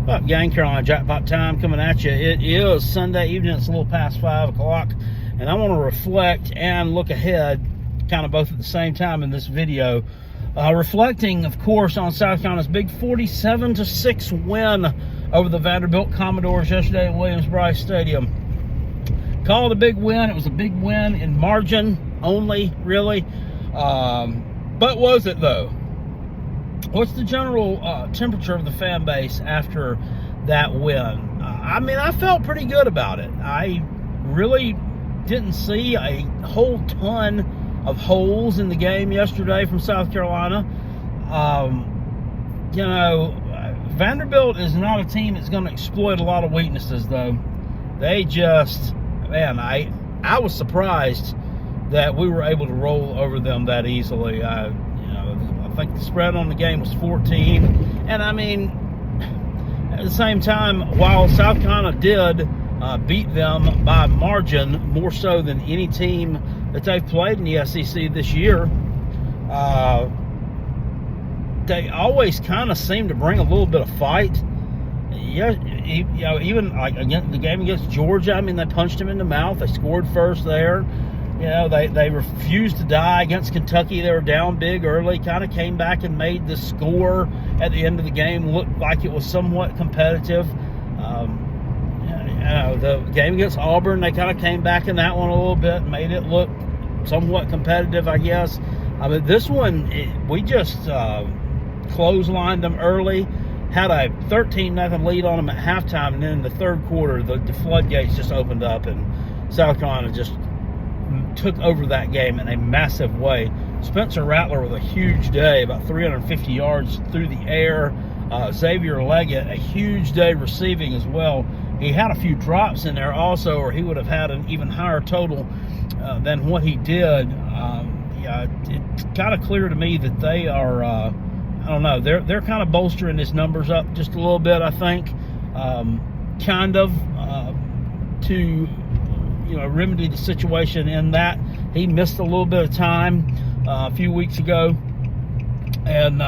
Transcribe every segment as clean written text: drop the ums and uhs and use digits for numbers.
What's up, gang? Carolina Jackpot time coming at you. It is Sunday evening. It's a little past 5 o'clock, and I want to reflect and look ahead, kind of both at the same time in this video. Reflecting, of course, on South Carolina's big 47-6 win over the Vanderbilt Commodores yesterday at Williams-Brice Stadium. Call it a big win. It was a big win in margin only, really. But was it, though? What's the general temperature of the fan base after that win? I mean, I felt pretty good about it. I really didn't see a whole ton of holes in the game yesterday from South Carolina. Vanderbilt is not a team that's going to exploit a lot of weaknesses, though. They just, man, I was surprised that we were able to roll over them that easily. I think the spread on the game was 14. And I mean, at the same time, while South Carolina did beat them by margin, more so than any team that they've played in the SEC this year, they always kind of seem to bring a little bit of fight. Yeah, even like against the game against Georgia, I mean, they punched him in the mouth. They scored first there. They refused to die against Kentucky. They were down big early, kind of came back and made the score at the end of the game look like it was somewhat competitive. The game against Auburn, they kind of came back in that one a little bit, made it look somewhat competitive, I guess. But this one, we just clotheslined them early, had a 13-0 lead on them at halftime, and then in the third quarter, the floodgates just opened up, and South Carolina just took over that game in a massive way. Spencer Rattler with a huge day, about 350 yards through the air. Xavier Leggett, a huge day receiving as well. He had a few drops in there also, or he would have had an even higher total than what he did. It's kind of clear to me that they are, I don't know, they're kind of bolstering his numbers up just a little bit, I think, to remedy the situation in that he missed a little bit of time a few weeks ago, and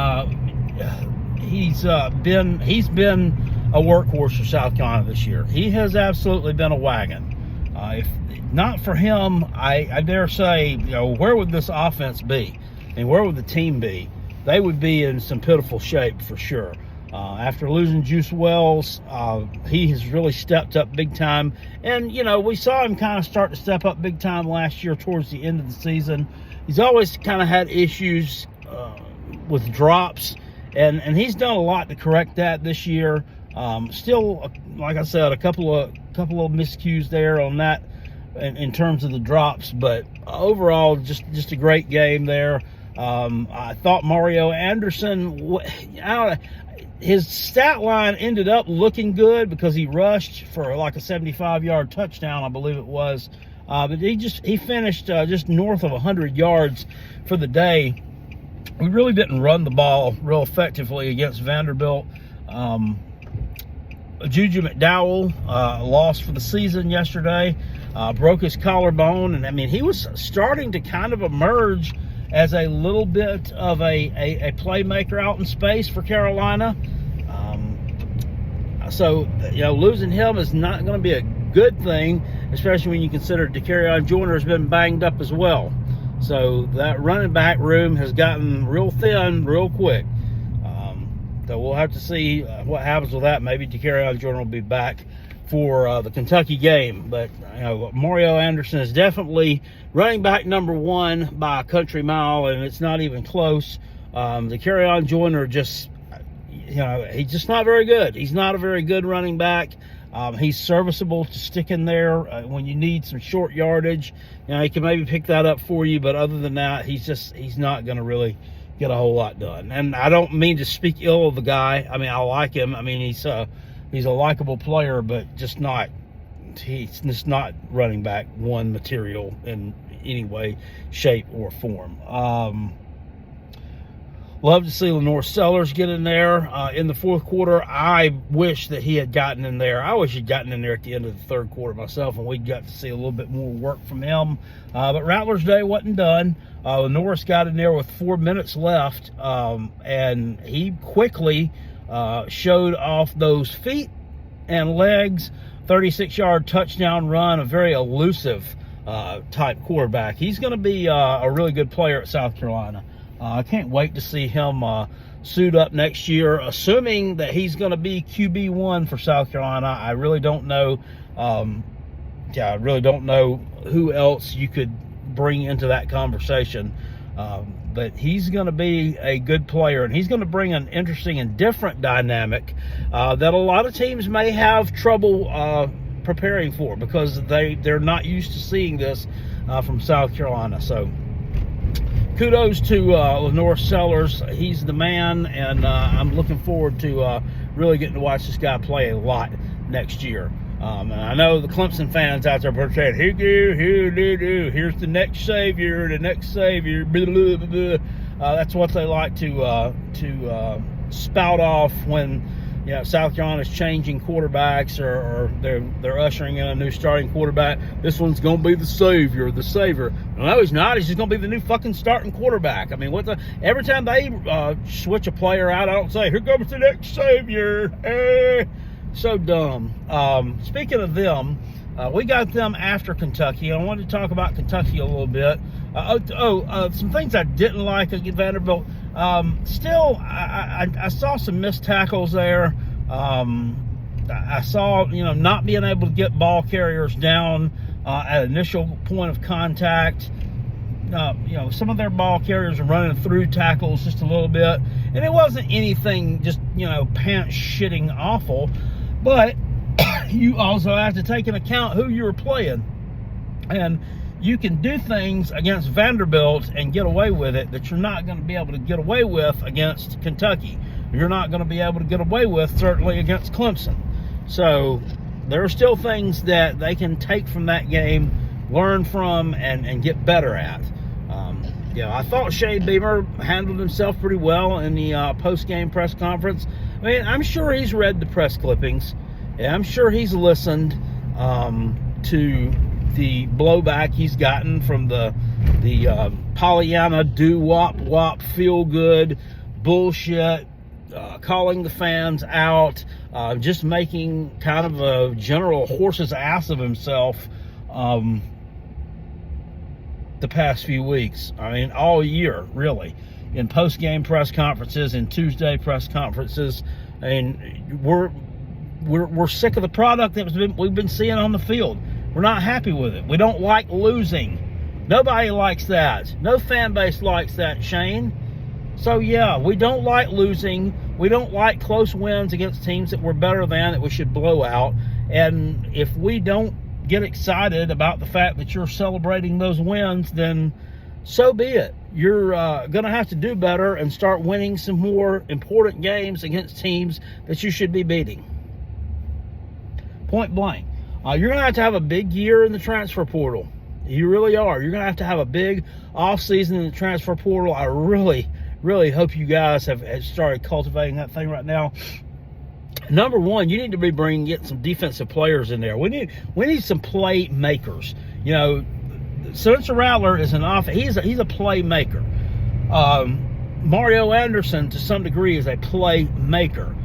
he's been a workhorse for South Carolina this year. He has absolutely been a wagon. If not for him, I dare say, where would this offense be? And where would the team be? They would be in some pitiful shape for sure. After losing Juice Wells, he has really stepped up big time. And, we saw him kind of start to step up big time last year towards the end of the season. He's always kind of had issues with drops, and he's done a lot to correct that this year. Still, like I said, a couple of miscues there on that in terms of the drops, but overall, just a great game there. I thought Mario Anderson, his stat line ended up looking good because he rushed for like a 75-yard touchdown, I believe it was. But he finished just north of 100 yards for the day. We really didn't run the ball real effectively against Vanderbilt. Juju McDowell lost for the season yesterday, broke his collarbone, and I mean, he was starting to kind of emerge as a little bit of a playmaker out in space for Carolina. So losing him is not going to be a good thing, especially when you consider Dakereon Joyner has been banged up as well. So that running back room has gotten real thin real quick. So we'll have to see what happens with that. Maybe Dakereon Joyner will be back for the Kentucky game. But Mario Anderson is definitely running back number one by a country mile, and it's not even close. Dakereon Joyner just, he's just not very good. He's not a very good running back. He's serviceable to stick in there when you need some short yardage. He can maybe pick that up for you, but other than that, he's not going to really get a whole lot done. And I don't mean to speak ill of the guy. I mean, I like him. I mean, he's a likable player, but he's just not running back one material in any way, shape, or form. Love to see Lenore Sellers get in there in the fourth quarter. I wish that he had gotten in there. I wish he'd gotten in there at the end of the third quarter myself, and we got to see a little bit more work from him. But Rattler's day wasn't done. Norris got in there with 4 minutes left, and he quickly showed off those feet and legs. 36-yard touchdown run, a very elusive type quarterback. He's going to be a really good player at South Carolina. I can't wait to see him suit up next year, assuming that he's going to be QB1 for South Carolina. I really don't know. I really don't know who else you could bring into that conversation. But he's going to be a good player, and he's going to bring an interesting and different dynamic that a lot of teams may have trouble preparing for, because they're not used to seeing this from South Carolina. So kudos to Lenore Sellers. He's the man, and I'm looking forward to really getting to watch this guy play a lot next year. And I know the Clemson fans out there are saying, here's the next savior, blah, blah, blah, blah. That's what they like to spout off when South Carolina's changing quarterbacks, or they're ushering in a new starting quarterback. This one's going to be the savior. No, he's not. He's just going to be the new fucking starting quarterback. I mean, every time they switch a player out, I don't say, here comes the next savior. So dumb. Speaking of them, we got them after Kentucky. I wanted to talk about Kentucky a little bit. Some things I didn't like against Vanderbilt. Still, I saw some missed tackles there. I saw, not being able to get ball carriers down at initial point of contact. Some of their ball carriers are running through tackles just a little bit. And it wasn't anything just, pants shitting awful. But you also have to take into account who you're playing. And you can do things against Vanderbilt and get away with it that you're not going to be able to get away with against Kentucky. You're not going to be able to get away with, certainly, against Clemson. So there are still things that they can take from that game, learn from, and get better at. I thought Shane Beamer handled himself pretty well in the post-game press conference. I mean, I'm sure he's read the press clippings, and I'm sure he's listened to the blowback he's gotten from the Pollyanna do-wop feel-good bullshit, calling the fans out, just making kind of a general horse's ass of himself the past few weeks. I mean, all year, really, in post-game press conferences, in Tuesday press conferences. I mean, we're sick of the product that we've been seeing on the field. We're not happy with it. We don't like losing. Nobody likes that. No fan base likes that, Shane. So, yeah, we don't like losing. We don't like close wins against teams that we're better than, that we should blow out. And if we don't get excited about the fact that you're celebrating those wins, then so be it. You're going to have to do better and start winning some more important games against teams that you should be beating. Point blank. You're going to have a big year in the transfer portal. You really are. You're going to have a big offseason in the transfer portal. I really, really hope you guys have started cultivating that thing right now. Number one, you need to be getting some defensive players in there. We need some playmakers. Spencer Rattler is he's a playmaker. Mario Anderson, to some degree, is a playmaker.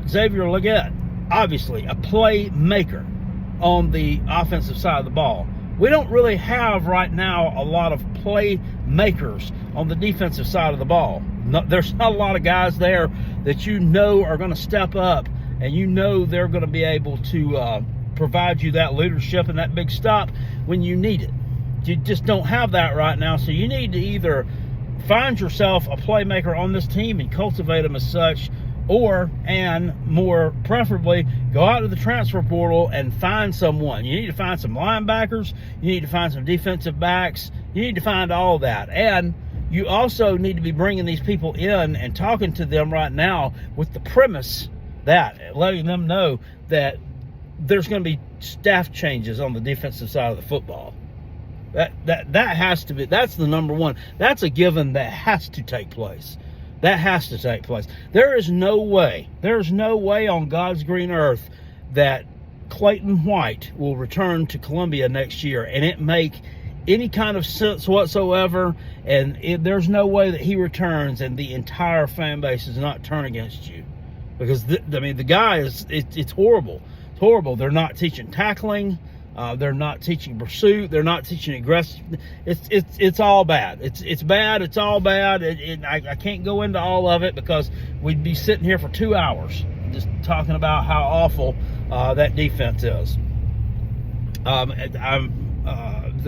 Xavier Legette, obviously, a playmaker on the offensive side of the ball. We don't really have right now a lot of playmakers on the defensive side of the ball. There's not a lot of guys there that are going to step up, and they're going to be able to provide you that leadership and that big stop when you need it. You just don't have that right now, so you need to either find yourself a playmaker on this team and cultivate them as such, and more preferably, go out to the transfer portal and find someone. You need to find some linebackers. You need to find some defensive backs. You need to find all that. And you also need to be bringing these people in and talking to them right now with the premise that, letting them know that there's going to be staff changes on the defensive side of the football. That has to be, that's the number one. That's a given that has to take place. That has to take place. There's no way on God's green earth that Clayton White will return to Columbia next year and it make any kind of sense whatsoever, and there's no way that he returns and the entire fan base does not turn against you. because I mean the guy is it's horrible. It's horrible. They're not teaching tackling. They're not teaching pursuit. They're not teaching aggressive. It's all bad. It's bad. It's all bad. I can't go into all of it because we'd be sitting here for 2 hours just talking about how awful that defense is.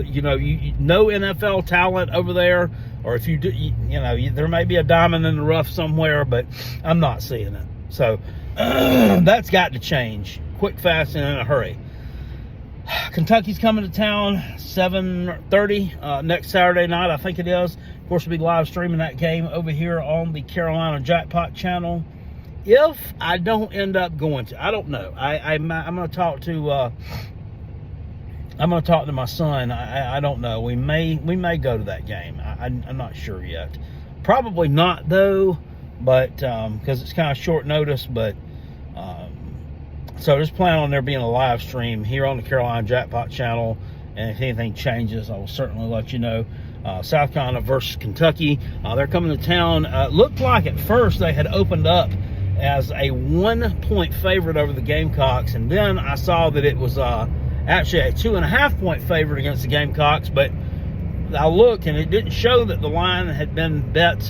You know, no NFL talent over there, or if you do, you know, there may be a diamond in the rough somewhere, but I'm not seeing it. So that's got to change quick, fast, and in a hurry. Kentucky's coming to town 7:30 next Saturday night, I think it is. Of course, we'll be live streaming that game over here on the Carolina Jackpot channel. If I don't end up going to, I don't know. I'm going to talk to my son. I don't know. We may go to that game. I'm not sure yet. Probably not though, but because it's kind of short notice. But so just plan on there being a live stream here on the Carolina Jackpot channel. And if anything changes, I will certainly let you know. South Carolina versus Kentucky. They're coming to town. Looked like at first they had opened up as a 1-point favorite over the Gamecocks, and then I saw that it was actually a 2.5-point favorite against the Gamecocks. But I looked and it didn't show that the line had been bet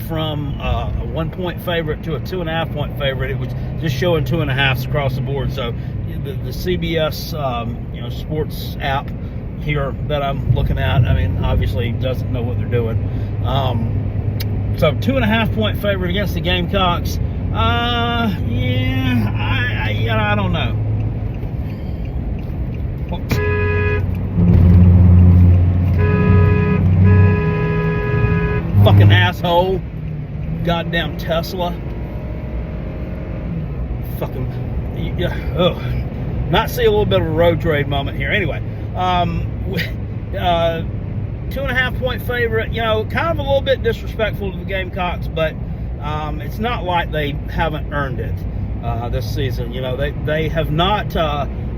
from a 1-point favorite to a 2.5-point favorite. It was just showing 2.5s across the board. So the CBS sports app here that I'm looking at, I mean, obviously doesn't know what they're doing. So 2.5-point favorite against the Gamecocks. I don't know. Fucking asshole. Goddamn Tesla. Fucking, Might see a little bit of a road trade moment here. Anyway, 2.5-point favorite, kind of a little bit disrespectful to the Gamecocks, but it's not like they haven't earned it this season. They have not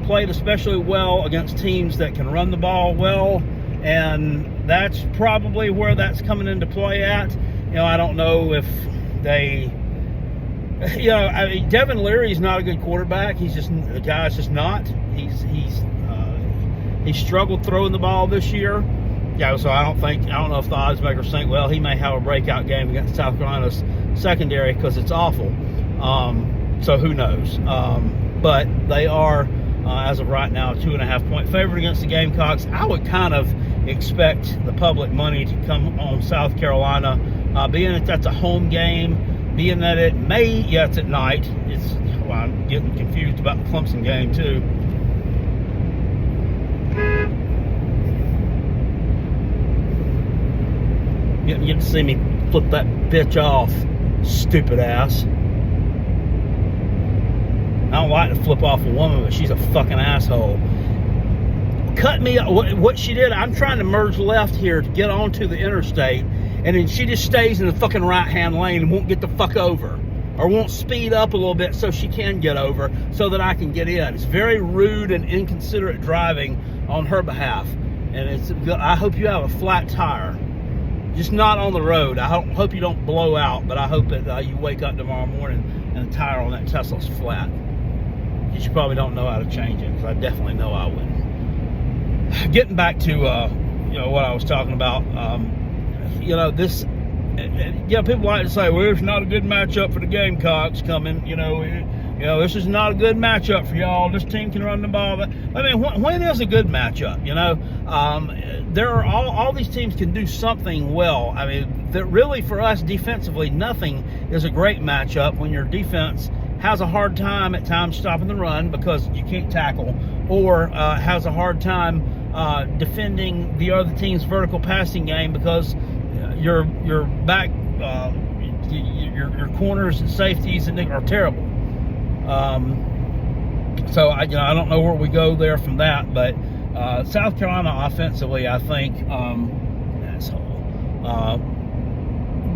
played especially well against teams that can run the ball well, and that's probably where that's coming into play at. I don't know if they, Devin Leary's not a good quarterback. The guy's just not. He's struggled throwing the ball this year. So I don't know if the odds makers think, well, he may have a breakout game against South Carolina's secondary because it's awful. So who knows? But they are, as of right now, a 2.5-point favorite against the Gamecocks. I would kind of expect the public money to come on South Carolina, being that that's a home game, being that it may, it's at night. I'm getting confused about the Clemson game too. You get to see me flip that bitch off, stupid ass. I don't like to flip off a woman, but she's a fucking asshole. Cut me. What she did, I'm trying to merge left here to get onto the interstate, and then she just stays in the fucking right-hand lane and won't get the fuck over, or won't speed up a little bit so she can get over so that I can get in. It's very rude and inconsiderate driving on her behalf, and I hope you have a flat tire. Just not on the road. I hope you don't blow out, but I hope that you wake up tomorrow morning and the tire on that Tesla's flat. You probably don't know how to change it, because I definitely know I wouldn't. Getting back to what I was talking about, this. People like to say, well, it's not a good matchup for the Gamecocks coming. This is not a good matchup for y'all. This team can run the ball. But I mean, when is a good matchup? There are all these teams can do something well. I mean, really for us defensively, nothing is a great matchup when your defense has a hard time at times stopping the run because you can't tackle, or has a hard time defending the other team's vertical passing game because your back, your corners and safeties are terrible. So I don't know where we go there from that, but South Carolina offensively, I think,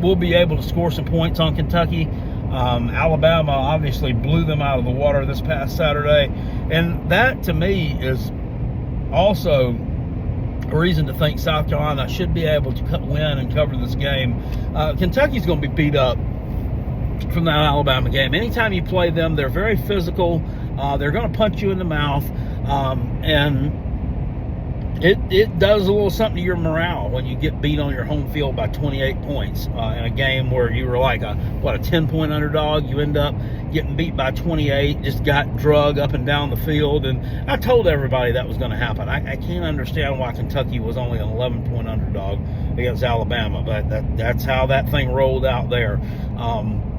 we'll be able to score some points on Kentucky. Alabama obviously blew them out of the water this past Saturday, and that to me is also a reason to think South Carolina should be able to win and cover this game. Kentucky's going to be beat up from that Alabama game. Anytime you play them, they're very physical. They're going to punch you in the mouth, and it does a little something to your morale when you get beat on your home field by 28 points in a game where you were like a 10-point underdog. You end up getting beat by 28, just got drug up and down the field. And I told everybody that was going to happen. I can't understand why Kentucky was only an 11-point underdog against Alabama, but that's how that thing rolled out there.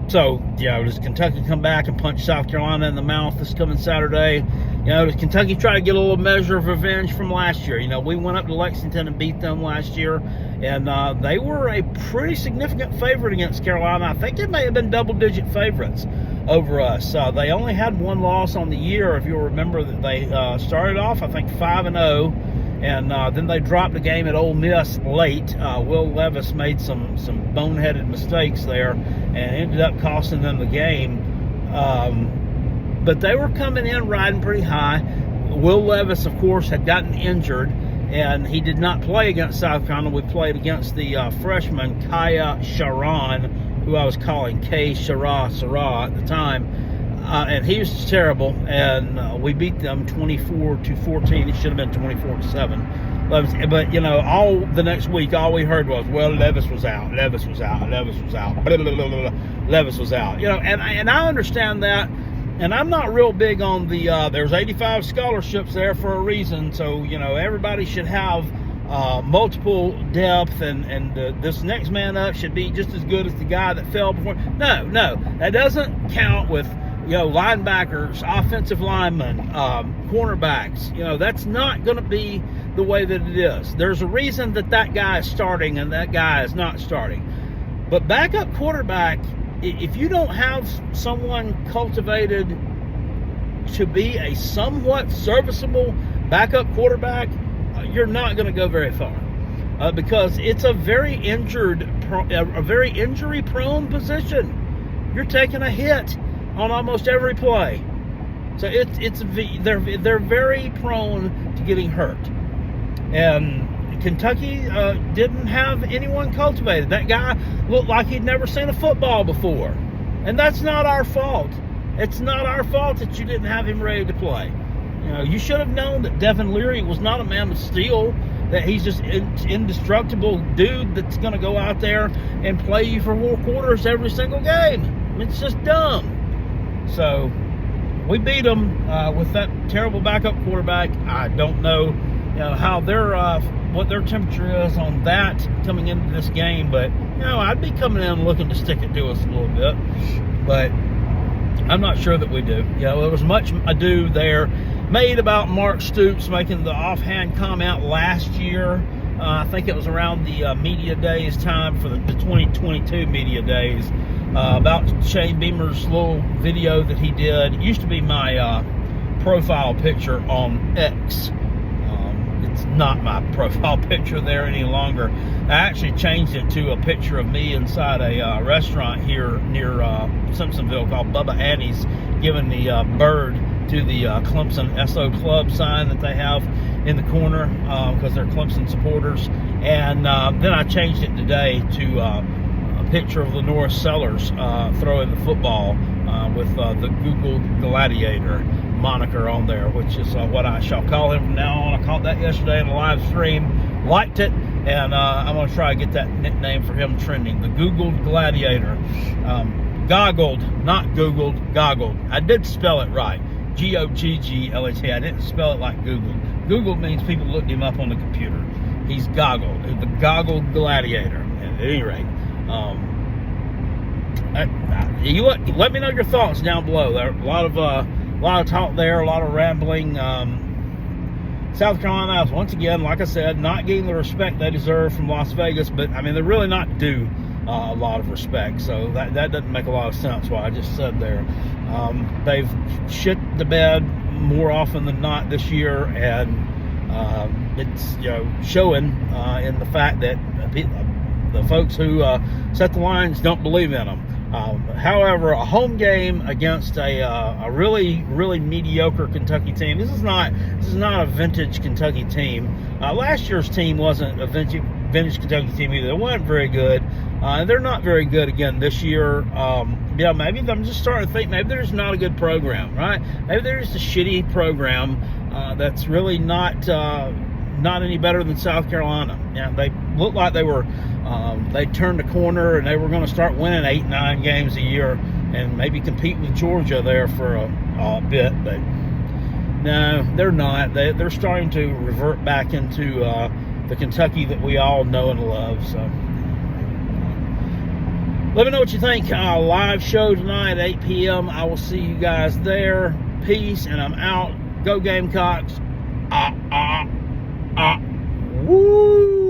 So, does Kentucky come back and punch South Carolina in the mouth this coming Saturday? Does Kentucky try to get a little measure of revenge from last year? We went up to Lexington and beat them last year, and they were a pretty significant favorite against Carolina. I think it may have been double-digit favorites over us. They only had one loss on the year, if you'll remember that they started off, I think, 5-0. And then they dropped the game at Ole Miss late. Will Levis made some boneheaded mistakes there and ended up costing them the game. But they were coming in riding pretty high. Will Levis, of course, had gotten injured, and he did not play against South Carolina. We played against the freshman Kaya Sharon, who I was calling K. Sarah at the time. And he was terrible, and we beat them 24-14. It should have been 24-7. But all the next week, all we heard was, well, Levis was out, Levis was out, Levis was out, blah, blah, blah, blah, blah. Levis was out. And I understand that, and I'm not real big on the there's 85 scholarships there for a reason. So everybody should have multiple depth, and this next man up should be just as good as the guy that fell before. No, that doesn't count with linebackers, offensive linemen, cornerbacks. That's not going to be the way that it is. There's a reason that guy is starting and that guy is not starting. But backup quarterback, if you don't have someone cultivated to be a somewhat serviceable backup quarterback, you're not going to go very far. Because it's a very injury-prone position. You're taking a hit on almost every play, so they're very prone to getting hurt. And Kentucky didn't have anyone cultivated. That guy looked like he'd never seen a football before, and that's not our fault. It's not our fault that you didn't have him ready to play. You should have known that Devin Leary was not a man of steel. That he's just an indestructible dude that's going to go out there and play you for 4 quarters every single game. It's just dumb. So we beat them with that terrible backup quarterback. I don't know, how what their temperature is on that coming into this game, but I'd be coming in looking to stick it to us a little bit, but I'm not sure that we do. There was much ado there made about Mark Stoops making the offhand comment last year. I think it was around the media days time for the 2022 media days. About Shane Beamer's little video that he did. It used to be my profile picture on X. It's not my profile picture there any longer. I actually changed it to a picture of me inside a restaurant here near Simpsonville called Bubba Annie's, giving the bird to the Clemson SO Club sign that they have in the corner because they're Clemson supporters. And then I changed it today to a picture of Lenore Sellers throwing the football with the Google Gladiator moniker on there, which is what I shall call him from now on. I caught that yesterday in a live stream, liked it, and I'm going to try to get that nickname for him trending. The Google Gladiator. Goggled, not Googled, goggled. I did spell it right. G-O-G-G-L-A-T. I didn't spell it like Google. Google means people looked him up on the computer. He's goggled. The Goggled Gladiator. At any rate, let me know your thoughts down below. There are a lot of talk there, a lot of rambling. South Carolina, once again, like I said, not getting the respect they deserve from Las Vegas, but they're really not due a lot of respect. So that doesn't make a lot of sense. What I just said there. They've shit the bed more often than not this year, and it's showing in the fact that the folks who set the lines don't believe in them. However, a home game against a really, really mediocre Kentucky team. This is not a vintage Kentucky team. Last year's team wasn't a vintage Kentucky team either. They weren't very good. They're not very good again this year. Maybe I'm just starting to think maybe they're just not a good program, right? Maybe they're just a shitty program that's really not any better than South Carolina. They looked like they turned the corner and they were going to start winning 8-9 games a year and maybe compete with Georgia there for a bit, but no, they're not. They're starting to revert back into the Kentucky that we all know and love. So let me know what you think. Live show tonight at 8 p.m. I will see you guys there. Peace, and I'm out. Go Gamecocks. Woo!